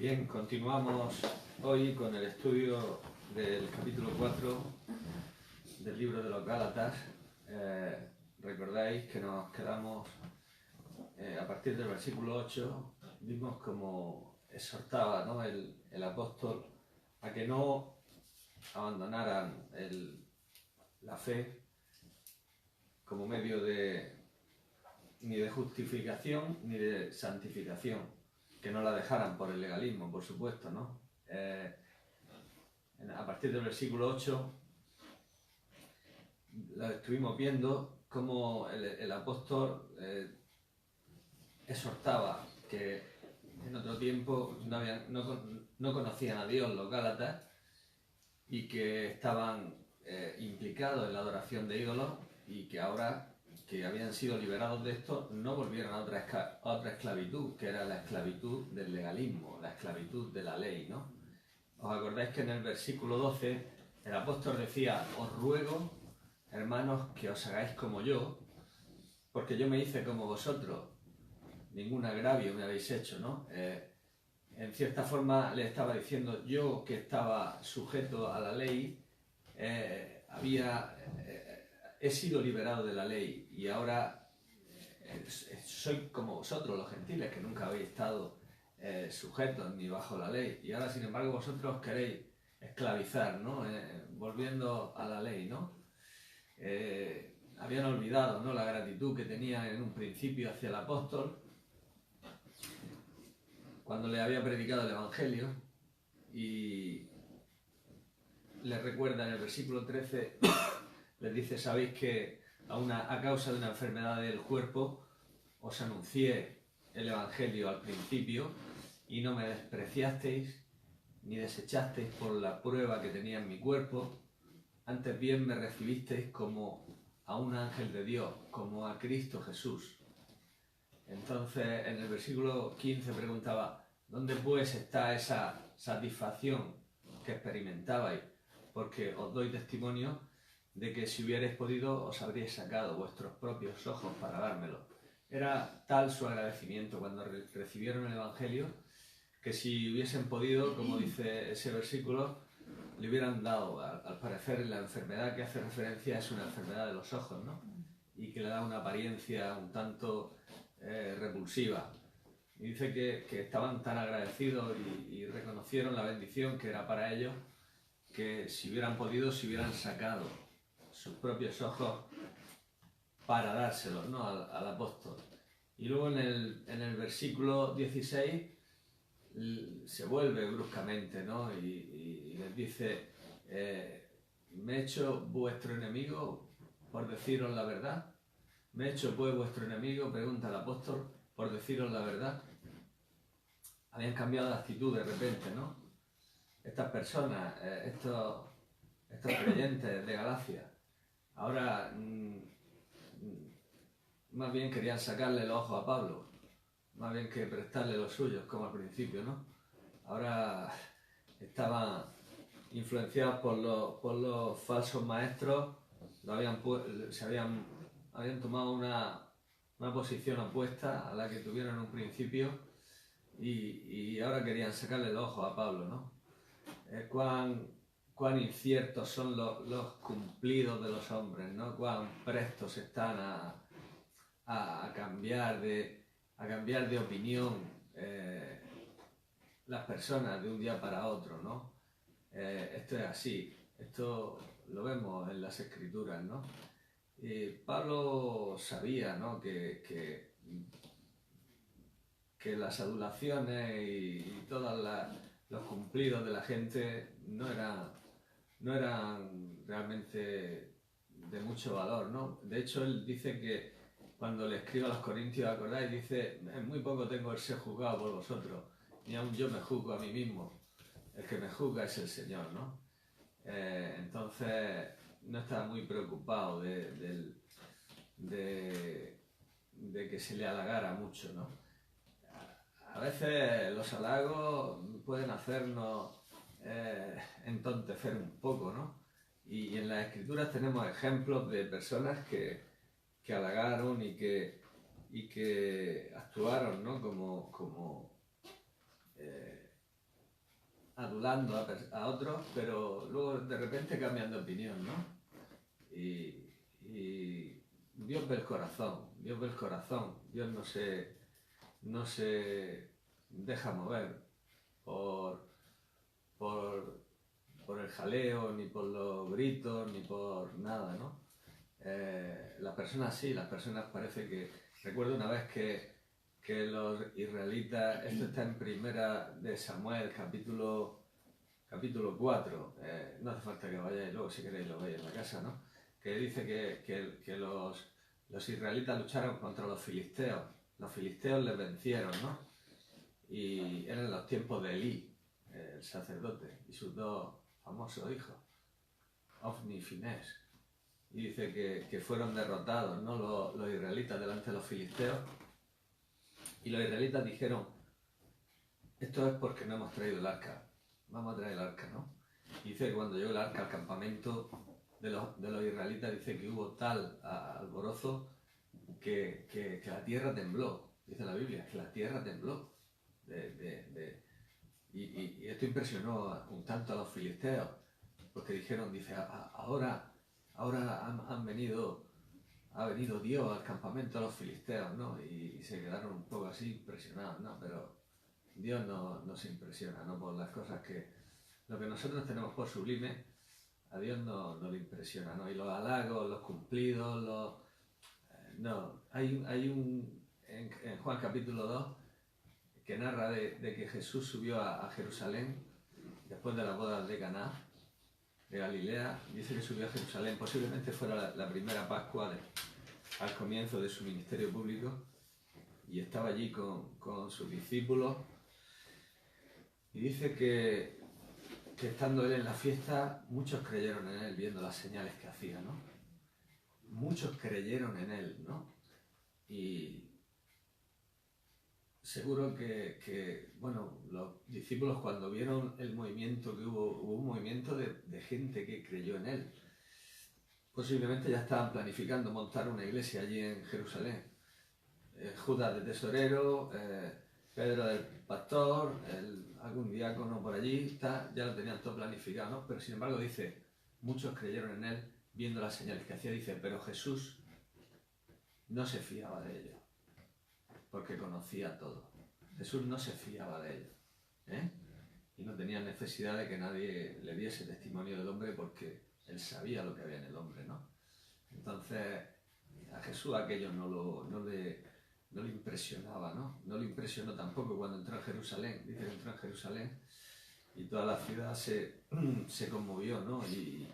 Bien, continuamos hoy con el estudio del capítulo 4 del libro de los Gálatas. Recordáis que nos quedamos a partir del versículo 8, vimos como exhortaba, ¿no?, el apóstol a que no abandonaran la fe como medio ni de justificación ni de santificación, que no la dejaran por el legalismo, por supuesto, ¿no? A partir del versículo 8 lo estuvimos viendo cómo el apóstol exhortaba que en otro tiempo no conocían a Dios los Gálatas y que estaban implicados en la adoración de ídolos, y que ahora que habían sido liberados de esto no volvieron a otra esclavitud, que era la esclavitud del legalismo, la esclavitud de la ley, ¿no? ¿Os acordáis que en el versículo 12 el apóstol decía: os ruego, hermanos, que os hagáis como yo, porque yo me hice como vosotros, ningún agravio me habéis hecho, ¿no? En cierta forma le estaba diciendo: yo, que estaba sujeto a la ley, he sido liberado de la ley, y ahora soy como vosotros, los gentiles, que nunca habéis estado sujetos ni bajo la ley, y ahora sin embargo vosotros queréis esclavizar, ¿no? Volviendo a la ley, ¿no? Habían olvidado, ¿no?, la gratitud que tenían en un principio hacia el apóstol cuando le había predicado el Evangelio, y les recuerda en el versículo 13, les dice: sabéis que a causa de una enfermedad del cuerpo os anuncié el Evangelio al principio, y no me despreciasteis ni desechasteis por la prueba que tenía en mi cuerpo, antes bien me recibisteis como a un ángel de Dios, como a Cristo Jesús. Entonces en el versículo 15 preguntaba: ¿dónde pues está esa satisfacción que experimentabais? Porque os doy testimonio de que si hubierais podido os habríais sacado vuestros propios ojos para dármelo. Era tal su agradecimiento cuando recibieron el Evangelio, que si hubiesen podido, como dice ese versículo, le hubieran dado. Al parecer la enfermedad que hace referencia es una enfermedad de los ojos, ¿no? Y que le da una apariencia un tanto repulsiva. Y dice que estaban tan agradecidos y reconocieron la bendición que era para ellos, que si hubieran podido se hubieran sacado sus propios ojos para dárselos, ¿no?, al apóstol. Y luego en el versículo 16 se vuelve bruscamente, ¿no?, y les dice: ¿me he hecho vuestro enemigo por deciros la verdad? ¿Me he hecho pues vuestro enemigo, pregunta el apóstol, por deciros la verdad? Habían cambiado de actitud de repente, ¿no? Estas personas, estos creyentes de Galacia, ahora más bien querían sacarle los ojos a Pablo, más bien que prestarle los suyos, como al principio, ¿no? Ahora estaban influenciados por los falsos maestros, habían tomado una posición opuesta a la que tuvieron en un principio, y ahora querían sacarle los ojos a Pablo, ¿no? Cuán inciertos son los cumplidos de los hombres, ¿no? Cuán prestos están a cambiar de opinión las personas de un día para otro, ¿no? Esto es así, esto lo vemos en las Escrituras, ¿no? Pablo sabía, ¿no?, que las adulaciones y todos los cumplidos de la gente no eran realmente de mucho valor, ¿no? De hecho, él dice que cuando le escribe a los Corintios, ¿acordáis? Dice: en muy poco tengo el ser juzgado por vosotros, ni aun yo me juzgo a mí mismo, el que me juzga es el Señor, ¿no? Entonces no estaba muy preocupado de que se le halagara mucho, ¿no? A veces los halagos pueden hacernos entontecer un poco, ¿no? Y en las Escrituras tenemos ejemplos de personas que halagaron y que actuaron, ¿no?, como adulando a otros, pero luego de repente cambian de opinión, ¿no? Y Dios ve el corazón, Dios ve el corazón, Dios no se deja mover por, por, por el jaleo, ni por los gritos, ni por nada, ¿no? Las personas sí, las personas parece que... Recuerdo una vez que los israelitas, esto está en Primera de Samuel, capítulo 4, no hace falta que vayáis, luego si queréis lo veis en la casa, ¿no? Que dice que los israelitas lucharon contra los filisteos les vencieron, ¿no? Y eran los tiempos de Elí, el sacerdote, y sus dos famosos hijos, Ofni y Finés. Y dice que fueron derrotados, ¿no? Los israelitas delante de los filisteos. Y los israelitas dijeron, esto es porque no hemos traído el arca, vamos a traer el arca, ¿no? Y dice que cuando llegó el arca al campamento de los israelitas, dice que hubo tal alborozo que la tierra tembló, dice la Biblia, que la tierra tembló. Y esto impresionó un tanto a los filisteos, porque dijeron, dice, ahora ha venido Dios al campamento de los filisteos, ¿no? Y se quedaron un poco así impresionados, ¿no? Pero Dios no se impresiona, ¿no? Por las cosas lo que nosotros tenemos por sublime, a Dios no le impresiona, ¿no? Y los halagos, los cumplidos, no. En Juan capítulo 2, que narra de que Jesús subió a Jerusalén después de las bodas de Caná, de Galilea, dice que subió a Jerusalén, posiblemente fuera la primera Pascua al comienzo de su ministerio público, y estaba allí con sus discípulos, y dice que estando él en la fiesta, muchos creyeron en él viendo las señales que hacía, ¿no? Muchos creyeron en él, ¿no? Y seguro bueno, los discípulos cuando vieron el movimiento que hubo un movimiento de gente que creyó en él. Posiblemente ya estaban planificando montar una iglesia allí en Jerusalén. Judas de tesorero, Pedro del pastor, algún diácono por allí, ya lo tenían todo planificado, ¿no? Pero sin embargo dice, muchos creyeron en él viendo las señales que hacía, dice, pero Jesús no se fiaba de ellos, porque conocía todo. Jesús no se fiaba de ellos, y no tenía necesidad de que nadie le diese testimonio del hombre, porque él sabía lo que había en el hombre, ¿no? Entonces, a Jesús aquello no le impresionaba, ¿no? No le impresionó tampoco cuando entró en Jerusalén. Dice que entró en Jerusalén y toda la ciudad se conmovió, ¿no? Y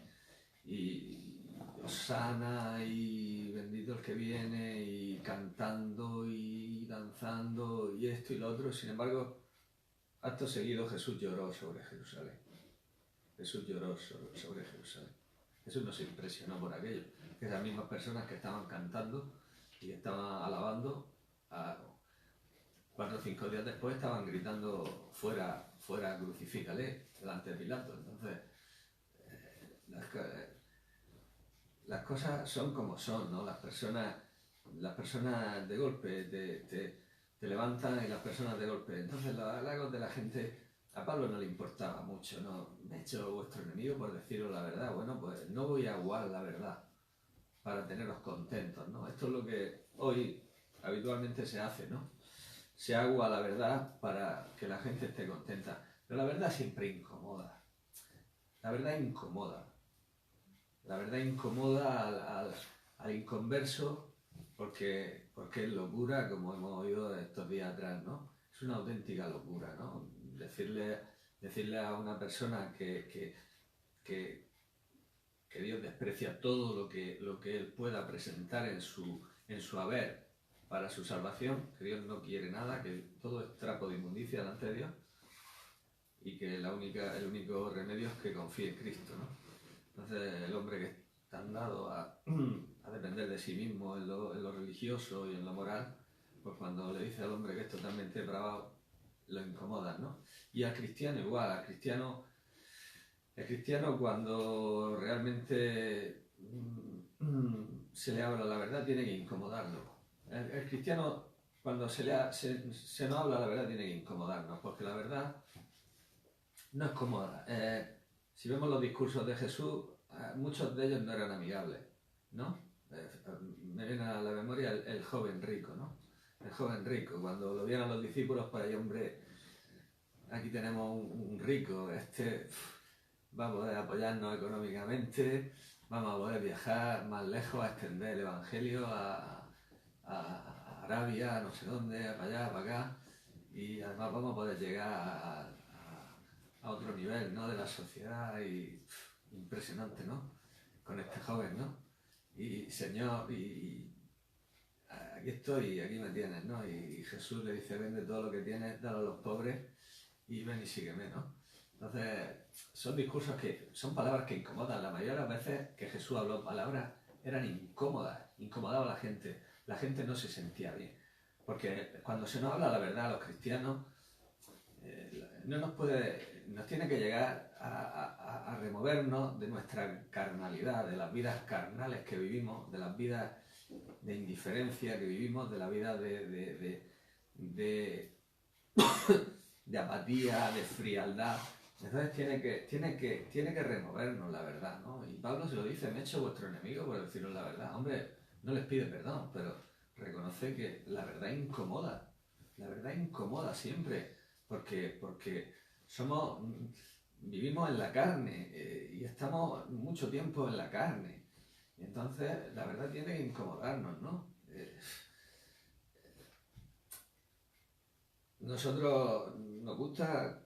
Hosana, y bendito el que viene, y cantando y danzando y esto y lo otro. Sin embargo, acto seguido Jesús lloró sobre Jerusalén. Jesús lloró sobre Jerusalén. Jesús no se impresionó por aquello. Que esas mismas personas que estaban cantando y que estaban alabando, 4 o 5 días después estaban gritando fuera, crucifícale, delante de Pilato. Entonces, las cosas son como son, ¿no? Las personas de golpe te levantan, y las personas de golpe. Entonces los halagos de la gente, a Pablo no le importaba mucho, ¿no? Me he hecho vuestro enemigo por deciros la verdad. Bueno, pues no voy a aguar la verdad para teneros contentos, ¿no? Esto es lo que hoy habitualmente se hace, ¿no? Se agua la verdad para que la gente esté contenta. Pero la verdad siempre incomoda. La verdad incomoda. La verdad incomoda al inconverso, porque es locura, como hemos oído estos días atrás, ¿no? Es una auténtica locura, ¿no? Decirle a una persona que Dios desprecia todo lo que él pueda presentar en su haber para su salvación, que Dios no quiere nada, que todo es trapo de inmundicia delante de Dios, y que el único remedio es que confíe en Cristo, ¿no? Entonces el hombre que está dado a depender de sí mismo en lo religioso y en lo moral, pues cuando le dice al hombre que es totalmente depravado, lo incomoda, ¿no? Y al cristiano igual, el cristiano cuno realmente se le habla la verdad tiene que incomodarlo. El cristiano cuando se nos habla la verdad tiene que incomodarnos, porque la verdad no es cómoda. Si vemos los discursos de Jesús, muchos de ellos no eran amigables, ¿no? Me viene a la memoria el joven rico, ¿no? El joven rico, cuando lo vieron los discípulos, para ahí, hombre, aquí tenemos un rico, va a poder apoyarnos económicamente, vamos a poder viajar más lejos, a extender el evangelio a Arabia, no sé dónde, para allá, para acá, y además vamos a poder llegar a otro nivel, ¿no? De la sociedad, y impresionante, ¿no? Con este joven, ¿no? Y Señor, y aquí estoy, aquí me tienes, ¿no? Y Jesús le dice, vende todo lo que tienes, dalo a los pobres y ven y sígueme, ¿no? Entonces, son discursos que, son palabras que incomodan. La mayoría de las veces que Jesús habló palabras eran incómodas, incomodaba a la gente. La gente no se sentía bien. Porque cuando se nos habla la verdad a los cristianos, no nos tiene que llegar a removernos de nuestra carnalidad, de las vidas carnales que vivimos, de las vidas de indiferencia que vivimos, de la vida de apatía, de frialdad. Entonces tiene que removernos la verdad, ¿no? Y Pablo se lo dice, me he hecho vuestro enemigo por deciros la verdad. Hombre, no les pide perdón, pero reconoce que la verdad incomoda siempre, porque vivimos en la carne, y estamos mucho tiempo en la carne. Y entonces la verdad tiene que incomodarnos, ¿no? Nosotros nos gusta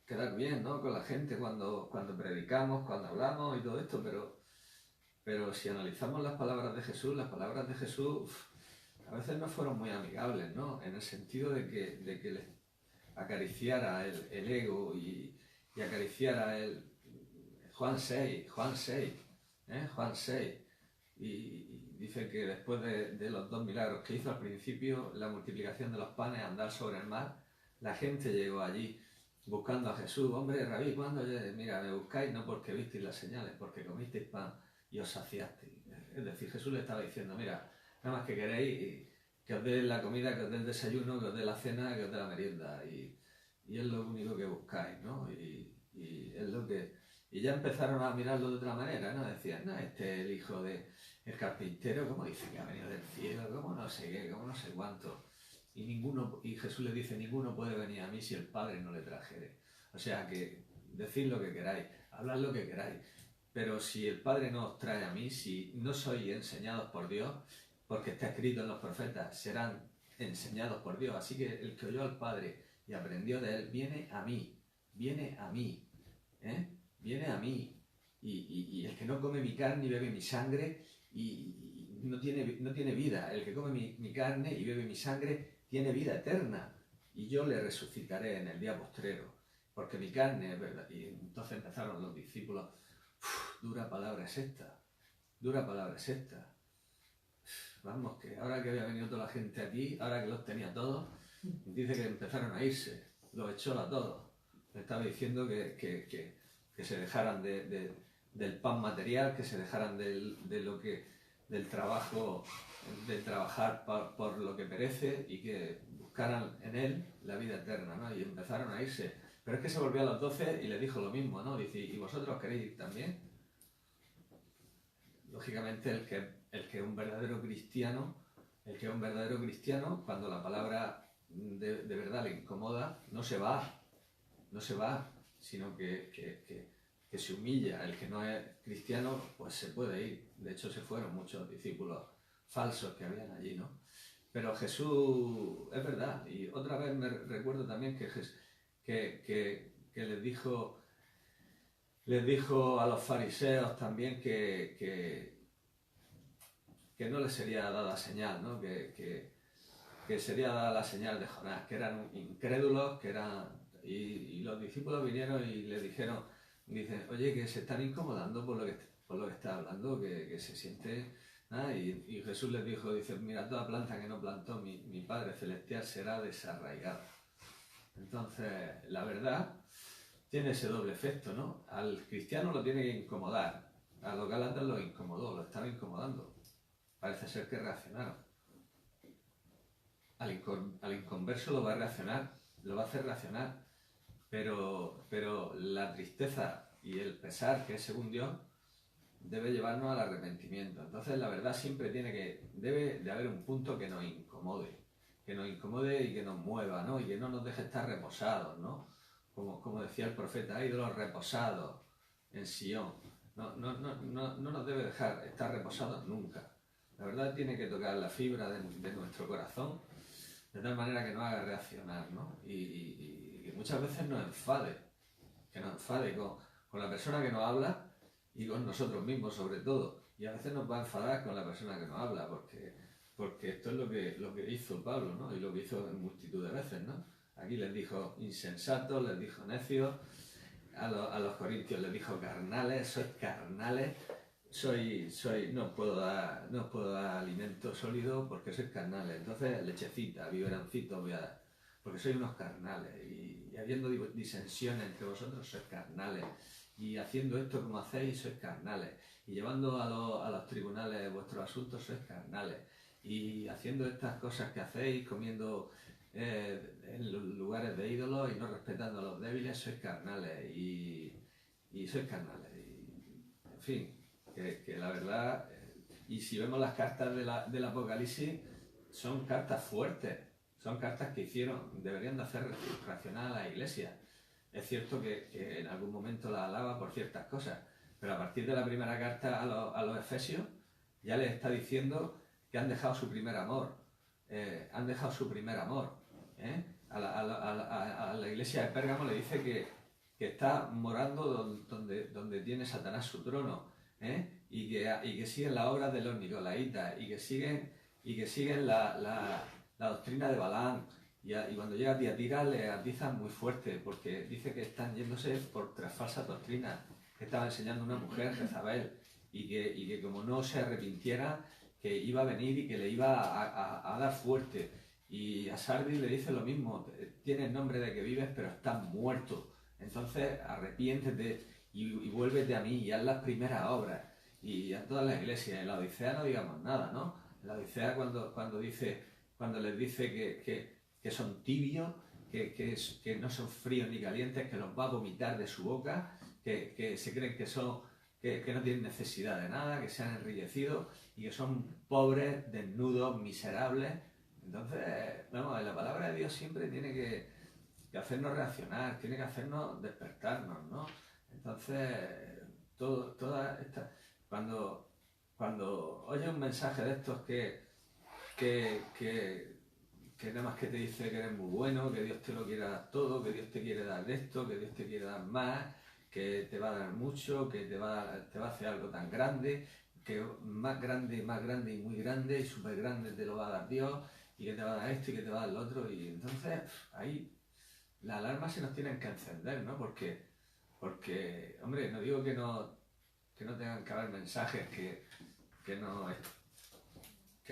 quedar bien, ¿no? Con la gente cuando predicamos, cuando hablamos y todo esto, pero si analizamos las palabras de Jesús a veces no fueron muy amigables, ¿no? En el sentido de que les acariciara el ego y acariciara Juan 6, Juan 6. Y dice que después de los 2 milagros que hizo al principio, la multiplicación de los panes, andar sobre el mar, la gente llegó allí buscando a Jesús. Hombre, Rabí, ¿cuándo? Mira, me buscáis no porque visteis las señales, porque comisteis pan y os saciasteis. Es decir, Jesús le estaba diciendo, mira, nada más que queréis que os dé la comida, que os dé el desayuno, que os dé la cena, que os dé la merienda. Y es lo único que buscáis, ¿no? Y es lo que... Y ya empezaron a mirarlo de otra manera, ¿no? Decían, no, este es el hijo del carpintero, ¿cómo dice que ha venido del cielo? ¿Cómo no sé qué? ¿Cómo no sé cuánto? Y Jesús le dice, ninguno puede venir a mí si el Padre no le trajere. O sea que decid lo que queráis, hablad lo que queráis, pero si el Padre no os trae a mí, si no sois enseñados por Dios, porque está escrito en los profetas, serán enseñados por Dios. Así que el que oyó al Padre y aprendió de él, viene a mí, viene a mí, viene a mí. Y el que no come mi carne y bebe mi sangre, y no tiene vida. El que come mi carne y bebe mi sangre tiene vida eterna, y yo le resucitaré en el día postrero, porque mi carne es verdad. Y entonces empezaron los discípulos, dura palabra es esta, dura palabra es esta. Vamos, que ahora que había venido toda la gente aquí, ahora que los tenía todos, dice que empezaron a irse, los echó a todos. Le estaba diciendo que se dejaran del pan material, que se dejaran del trabajo, del trabajar por lo que perece, y que buscaran en él la vida eterna, ¿no? Y empezaron a irse. Pero es que se volvió a los 12 y les dijo lo mismo, ¿no? Dice, ¿y vosotros queréis ir también? Lógicamente el que es un verdadero cristiano, cuando la palabra de verdad le incomoda, no se va, sino que se humilla. El que no es cristiano, pues se puede ir. De hecho, se fueron muchos discípulos falsos que habían allí, ¿no? Pero Jesús, es verdad, y otra vez me recuerdo también que les dijo a los fariseos también que no les sería dada señal, ¿no? Que sería dada la señal de Jonás, que eran incrédulos, y los discípulos vinieron y le dijeron, dicen, oye, que se están incomodando por lo que está hablando, que se siente... Y Jesús les dijo, dice, mira, toda planta que no plantó mi Padre Celestial será desarraigada. Entonces, la verdad tiene ese doble efecto, ¿no? Al cristiano lo tiene que incomodar, a los gálatas lo incomodó, lo estaba incomodando. Parece ser que reaccionaron. Al inconverso lo va a hacer reaccionar, pero la tristeza y el pesar, que es según Dios, debe llevarnos al arrepentimiento. Entonces la verdad siempre debe de haber un punto que nos incomode y que nos mueva, ¿no? Y que no nos deje estar reposados, ¿no? Como decía el profeta, hay de los reposados en Sion. No nos debe dejar estar reposados nunca. La verdad tiene que tocar la fibra de nuestro corazón de tal manera que nos haga reaccionar, ¿no? Y muchas veces nos enfade, con la persona que nos habla y con nosotros mismos sobre todo. Y a veces nos va a enfadar con la persona que nos habla, porque esto es lo que hizo Pablo, ¿no? Y lo que hizo en multitud de veces, ¿no? Aquí les dijo insensatos, les dijo necios, a los corintios les dijo carnales, sois carnales, no os puedo dar alimento sólido porque sois carnales, entonces lechecita, biberoncito voy a dar, porque sois unos carnales, y habiendo disensiones entre vosotros sois carnales, y haciendo esto como hacéis sois carnales, y llevando a los tribunales vuestros asuntos sois carnales, y haciendo estas cosas que hacéis, comiendo en los lugares de ídolos y no respetando a los débiles, sois carnales, y sois carnales, en fin, que la verdad, y si vemos las cartas del Apocalipsis, son cartas fuertes, son cartas que deberían de hacer reaccionar a la Iglesia. Es cierto que en algún momento la alaba por ciertas cosas, pero a partir de la primera carta a los Efesios ya les está diciendo que han dejado su primer amor, ¿eh? A la Iglesia de Pérgamo le dice que está morando donde tiene Satanás su trono, ¿eh? y que siguen las obras de los nicolaitas, y que siguen la doctrina de Balaam, y cuando llega a Tiatira le atizan muy fuerte, porque dice que están yéndose por tras falsas doctrinas, que estaba enseñando una mujer, Jezabel, y que como no se arrepintiera, que iba a venir y que le iba a dar fuerte. Y a Sardis le dice lo mismo, tienes nombre de que vives, pero estás muerto, entonces arrepiéntete y vuélvete a mí y haz las primeras obras. Y a todas las iglesias, en la Odisea no digamos nada, ¿no? En la Odisea cuando les dice que son tibios, que no son fríos ni calientes, que los va a vomitar de su boca, que se creen que no tienen necesidad de nada, que se han enriquecido y que son pobres, desnudos, miserables. Entonces, vamos, la palabra de Dios siempre tiene que hacernos reaccionar, tiene que hacernos despertarnos, ¿no? Entonces, cuando oyes un mensaje de estos que nada más que te dice que eres muy bueno, que Dios te lo quiere dar todo, que Dios te quiere dar esto, que Dios te quiere dar más, que te va a dar mucho, que te va a hacer algo tan grande, que más grande y muy grande y súper grande te lo va a dar Dios, y que te va a dar esto y que te va a dar lo otro, y entonces ahí las alarmas se nos tienen que encender, ¿no? Porque hombre, no digo que no tengan que haber mensajes que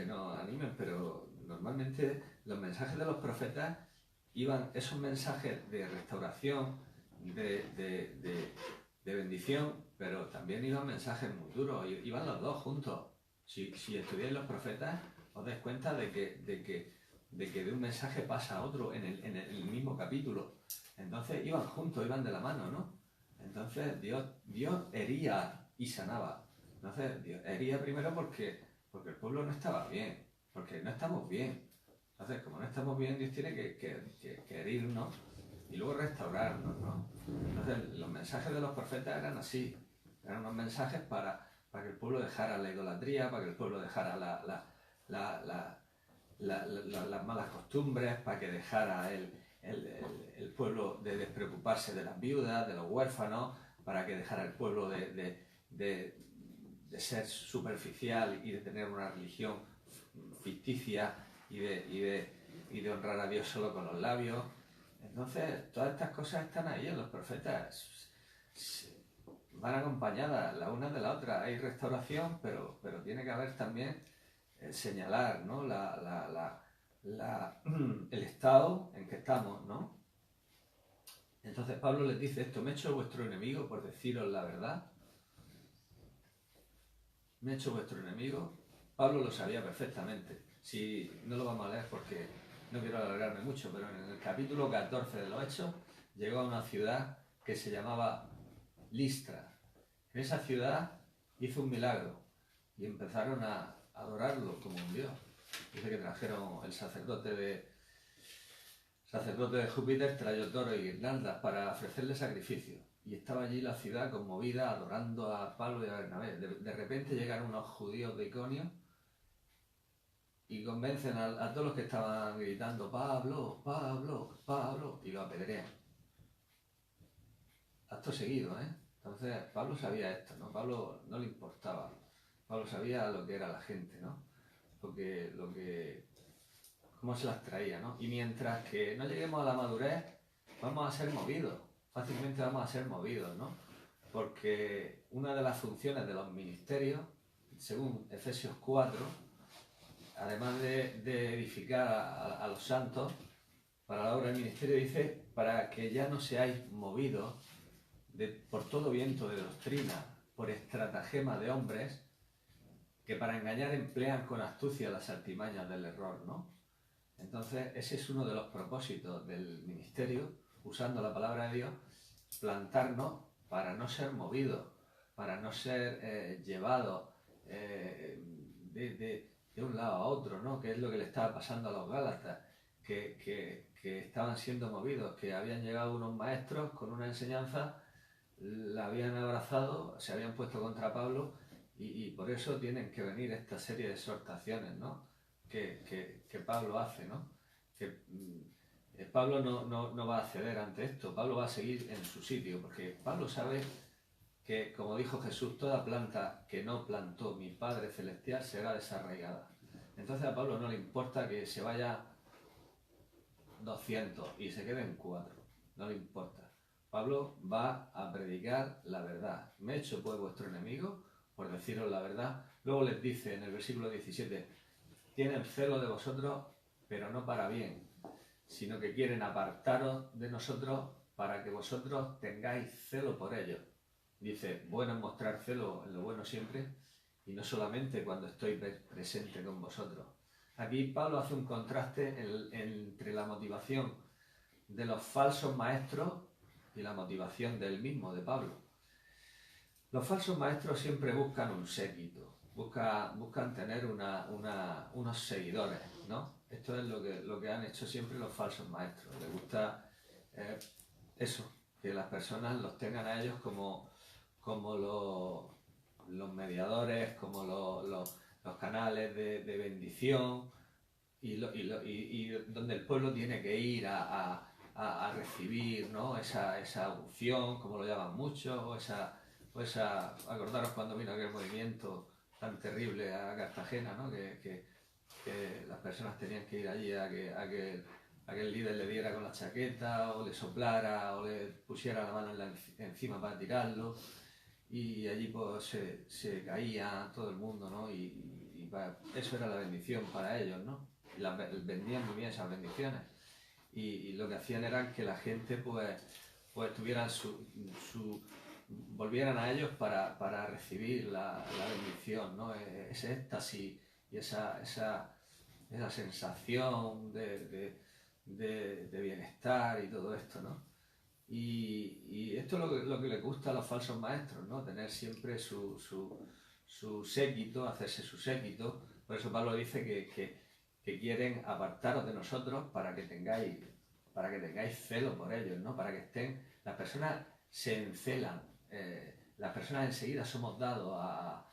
nos animen, pero normalmente los mensajes de los profetas esos mensajes de restauración, de bendición, pero también iban mensajes muy duros, iban los dos juntos. Si estudiáis los profetas, os dais cuenta de que de un mensaje pasa a otro en el mismo capítulo. Entonces iban juntos, iban de la mano, ¿no? Entonces Dios hería y sanaba. Entonces Dios hería primero porque el pueblo no estaba bien, porque no estamos bien. Entonces, como no estamos bien, Dios tiene que herirnos y luego restaurarnos, ¿no? Entonces, los mensajes de los profetas eran así. Eran unos mensajes para que el pueblo dejara la idolatría, para que el pueblo dejara las malas costumbres, para que dejara el pueblo de despreocuparse de las viudas, de los huérfanos, para que dejara el pueblo de ser superficial y de tener una religión ficticia y de honrar a Dios solo con los labios. Entonces, todas estas cosas están ahí en los profetas, van acompañadas la una de la otra. Hay restauración, pero tiene que haber también señalar, ¿no? el estado en que estamos, ¿no? Entonces Pablo les dice esto: me he hecho vuestro enemigo por deciros la verdad. Me he hecho vuestro enemigo. Pablo lo sabía perfectamente. Si no lo vamos a leer porque no quiero alargarme mucho, pero en el capítulo 14 de los Hechos llegó a una ciudad que se llamaba Listra. En esa ciudad hizo un milagro y empezaron a adorarlo como un dios. Dice que trajeron el sacerdote de Júpiter, trayó toro y guirnaldas para ofrecerle sacrificio. Y estaba allí la ciudad conmovida, adorando a Pablo y a Bernabé. De repente llegan unos judíos de Iconio y convencen a todos los que estaban gritando Pablo, Pablo, Pablo, y lo apedrean. Acto seguido, ¿eh? Entonces Pablo sabía esto, ¿no? Pablo no le importaba. Pablo sabía lo que era la gente, ¿no? Cómo se las traía, ¿no? Y mientras que no lleguemos a la madurez, vamos a ser movidos, fácilmente vamos a ser movidos, ¿no? Porque una de las funciones de los ministerios, según Efesios 4, además de edificar a los santos, para la obra del ministerio dice, para que ya no seáis movidos por todo viento de doctrina, por estratagema de hombres, que para engañar emplean con astucia las artimañas del error, ¿no? Entonces, ese es uno de los propósitos del ministerio, usando la palabra de Dios, plantarnos para no ser movidos, para no ser llevados de un lado a otro, ¿no? Que es lo que le estaba pasando a los Gálatas, que estaban siendo movidos, que habían llegado unos maestros con una enseñanza, la habían abrazado, se habían puesto contra Pablo y por eso tienen que venir esta serie de exhortaciones, ¿no? Que Pablo hace, ¿no? Que Pablo no va a ceder ante esto, Pablo va a seguir en su sitio, porque Pablo sabe que, como dijo Jesús, toda planta que no plantó mi Padre Celestial será desarraigada. Entonces a Pablo no le importa que se vaya 200 y se queden 4, no le importa. Pablo va a predicar la verdad. Me he hecho pues vuestro enemigo por deciros la verdad. Luego les dice en el versículo 17, tienen celo de vosotros, pero no para bien, sino que quieren apartaros de nosotros para que vosotros tengáis celo por ellos. Dice, bueno es mostrar celo en lo bueno siempre, y no solamente cuando estoy presente con vosotros. Aquí Pablo hace un contraste entre la motivación de los falsos maestros y la motivación del mismo, de Pablo. Los falsos maestros siempre buscan un séquito, buscan tener unos seguidores, ¿no? Esto es lo que han hecho siempre los falsos maestros. Les gusta eso, que las personas los tengan a ellos como los mediadores, como los canales de bendición y donde el pueblo tiene que ir a recibir, ¿no? esa unción, como lo llaman muchos, acordaros cuando vino aquel movimiento tan terrible a Cartagena, ¿no? que las personas tenían que ir allí a que el líder le diera con la chaqueta, o le soplara, o le pusiera la mano encima para tirarlo, y allí pues se caía todo el mundo, ¿no? Y eso era la bendición para ellos, ¿no? Vendían muy bien esas bendiciones, y lo que hacían era que la gente pues tuvieran volvieran a ellos para recibir la bendición, ¿no? Ese éxtasis y esa sensación de bienestar y todo esto, ¿no? Y esto es lo que les gusta a los falsos maestros, ¿no? Tener siempre su séquito, hacerse su séquito. Por eso Pablo dice que quieren apartaros de nosotros para que tengáis celo por ellos, ¿no? Para que estén. Las personas se encelan, las personas enseguida somos dados a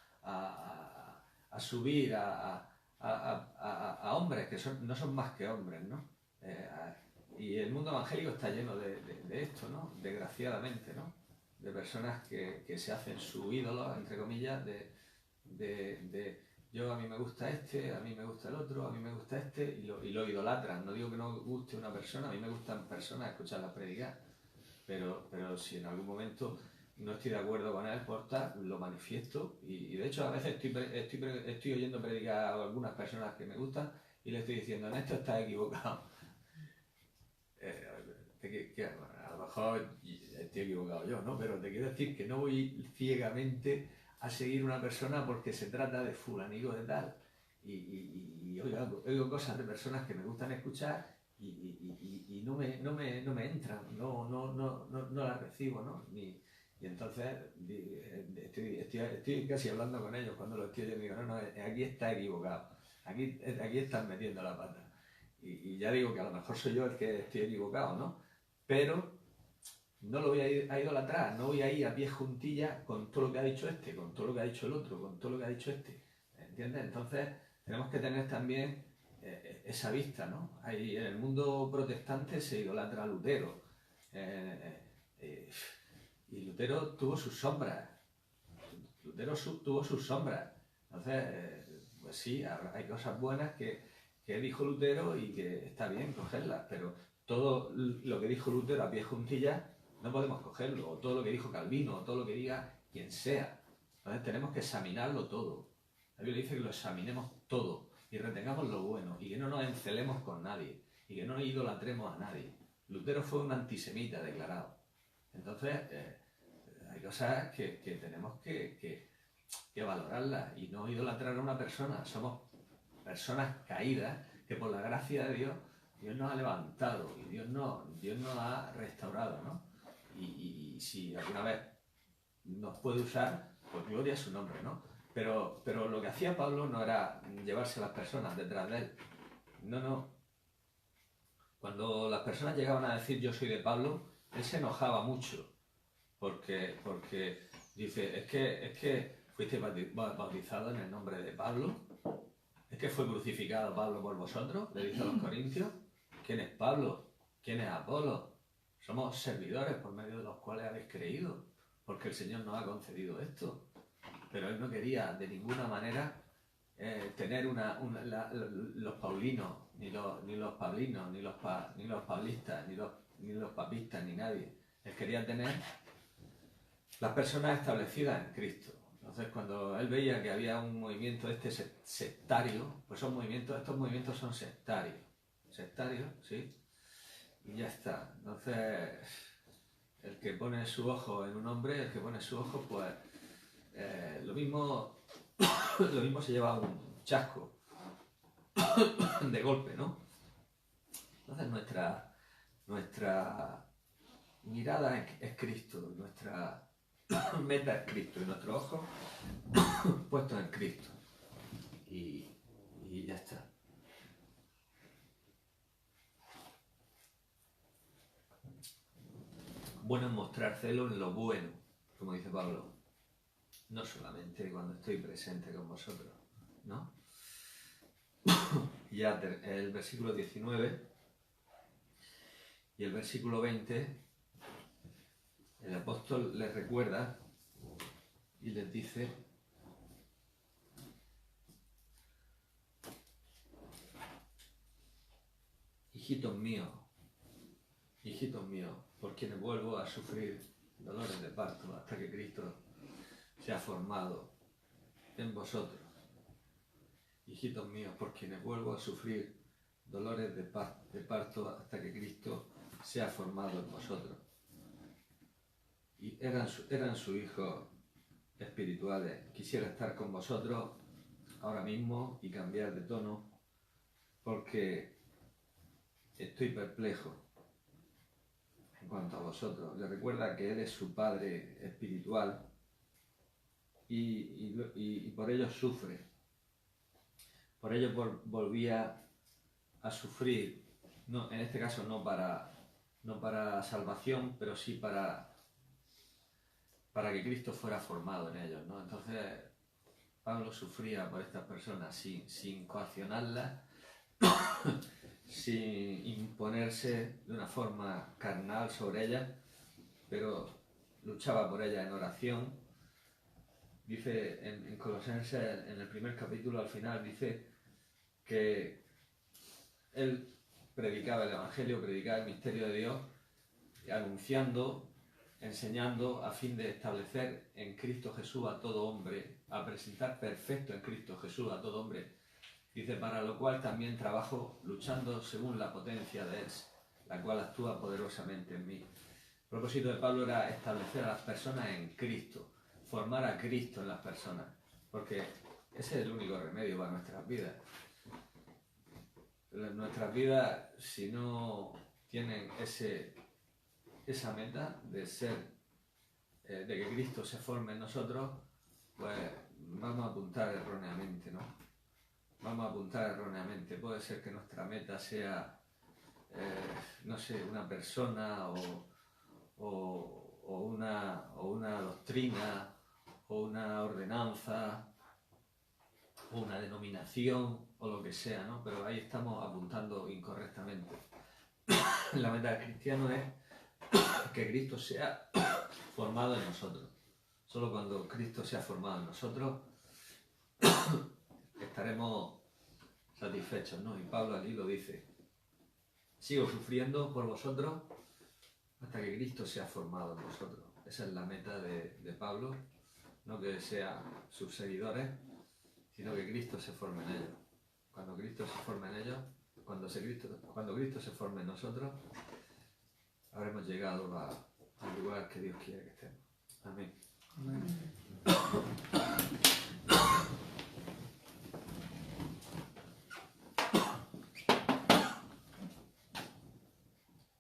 subir a hombres que no son más que hombres, ¿no? Y el mundo evangélico está lleno de esto, ¿no? Desgraciadamente, ¿no? De personas que se hacen su ídolo, entre comillas, yo a mí me gusta este, a mí me gusta el otro, a mí me gusta este, y lo idolatran. No digo que no guste una persona, a mí me gustan personas, escucharlas predicar, pero si en algún momento no estoy de acuerdo con él, lo manifiesto, y de hecho a veces estoy oyendo predicar a algunas personas que me gustan y le estoy diciendo, en esto estás equivocado. A lo mejor estoy equivocado yo, ¿no? Pero te quiero decir que no voy ciegamente a seguir una persona porque se trata de fulanico de tal. Y oigo cosas de personas que me gustan escuchar no me entran, no las recibo, ¿no? Y entonces estoy casi hablando con ellos cuando lo estoy yo, digo, no, aquí está equivocado, aquí están metiendo la pata. Y ya digo que a lo mejor soy yo el que estoy equivocado, ¿no? Pero no lo voy a idolatrar, no voy a ir a pie juntilla con todo lo que ha dicho este, con todo lo que ha dicho el otro, con todo lo que ha dicho este, ¿entiendes? Entonces tenemos que tener también esa vista, ¿no? Ahí en el mundo protestante se idolatra a Lutero, y Lutero tuvo sus sombras, tuvo sus sombras. Entonces, pues sí, hay cosas buenas que dijo Lutero y que está bien cogerlas, pero todo lo que dijo Lutero a pie juntillas no podemos cogerlo, o todo lo que dijo Calvino, o todo lo que diga quien sea. Entonces tenemos que examinarlo todo. La Biblia dice que lo examinemos todo y retengamos lo bueno y que no nos encelemos con nadie y que no idolatremos a nadie. Lutero fue un antisemita declarado. Entonces, hay cosas que tenemos que valorarlas y no idolatrar a una persona. Somos personas caídas que por la gracia de Dios nos ha levantado y Dios nos ha restaurado, ¿no? Y si alguna vez nos puede usar, pues gloria a su nombre, ¿no? Pero lo que hacía Pablo no era llevarse a las personas detrás de él. No. Cuando las personas llegaban a decir yo soy de Pablo, él se enojaba mucho. Porque dice, es que fuiste bautizado en el nombre de Pablo. Es que fue crucificado Pablo por vosotros, le dice a los corintios. ¿Quién es Pablo? ¿Quién es Apolo? Somos servidores por medio de los cuales habéis creído, porque el Señor nos ha concedido esto. Pero él no quería de ninguna manera tener los paulinos, ni los pablinos, ni los pablistas, ni los papistas, ni nadie. Él quería tener las personas establecidas en Cristo. Entonces, cuando él veía que había un movimiento sectario, pues estos movimientos son sectarios. Sectarios, ¿sí? Y ya está. Entonces, el que pone su ojo en un hombre, el que pone su ojo, pues lo mismo se lleva un chasco de golpe, ¿no? Entonces nuestra mirada es Cristo, nuestra meta es Cristo y nuestros ojos puestos en Cristo. Y ya está. Bueno es mostrar celo en lo bueno, como dice Pablo, no solamente cuando estoy presente con vosotros, ¿no? Ya el versículo 19 y el versículo 20, el apóstol les recuerda y les dice: hijitos míos, por quienes vuelvo a sufrir dolores de parto hasta que Cristo sea formado en vosotros. Hijitos míos, por quienes vuelvo a sufrir dolores de parto hasta que Cristo sea formado en vosotros. Y eran sus hijos espirituales. Quisiera estar con vosotros ahora mismo y cambiar de tono, porque estoy perplejo en cuanto a vosotros. Le recuerda que Él es su Padre espiritual y por ello sufre. Por ello volvía a sufrir, no, en este caso no para salvación, pero sí para que Cristo fuera formado en ellos, ¿no? Entonces Pablo sufría por estas personas sin coaccionarlas, sin imponerse de una forma carnal sobre ellas, pero luchaba por ellas en oración. Dice en Colosenses, en el primer capítulo, al final, dice que él predicaba el Evangelio, predicaba el misterio de Dios, anunciando, enseñando, a fin de establecer en Cristo Jesús a todo hombre, a presentar perfecto en Cristo Jesús a todo hombre. Dice, para lo cual también trabajo luchando según la potencia de Él, la cual actúa poderosamente en mí. El propósito de Pablo era establecer a las personas en Cristo, formar a Cristo en las personas, porque ese es el único remedio para nuestras vidas. nuestras vidas, si no tienen esa meta de ser, de que Cristo se forme en nosotros, pues vamos a apuntar erróneamente, ¿no? Vamos a apuntar erróneamente. Puede ser que nuestra meta sea, no sé, una persona o una doctrina o una ordenanza o una denominación o lo que sea, ¿no? Pero ahí estamos apuntando incorrectamente. La meta del cristiano es que Cristo sea formado en nosotros. Solo cuando Cristo sea formado en nosotros estaremos satisfechos, ¿no? Y Pablo aquí lo dice: sigo sufriendo por vosotros hasta que Cristo sea formado en vosotros. Esa es la meta de Pablo, no que sean sus seguidores, sino que Cristo se forme en ellos. Cuando Cristo se forme en ellos, cuando Cristo se forme en nosotros, habremos llegado al lugar que Dios quiere que estemos. Amén. Amén.